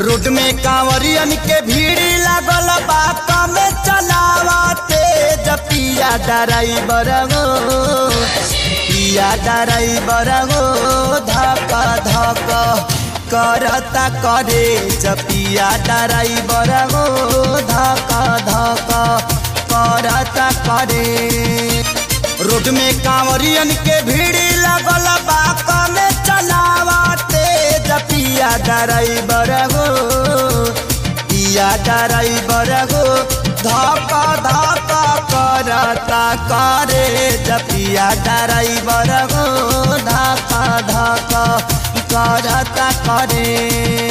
Road में कांवरियन के भीड़ लागल बात में चलावते पिया ड्राइवर गो पिया ड्राइवर गो धक धक करता करे पिया ड्राइवर गो धक धक करता करे। रोड में कांवरियन के भीड़ लागल बात में चलावते पिया ड्राइवर गो पिया ड्राइवर गो धक धक करता करे पिया ड्राइवर गो धक धक करता करे।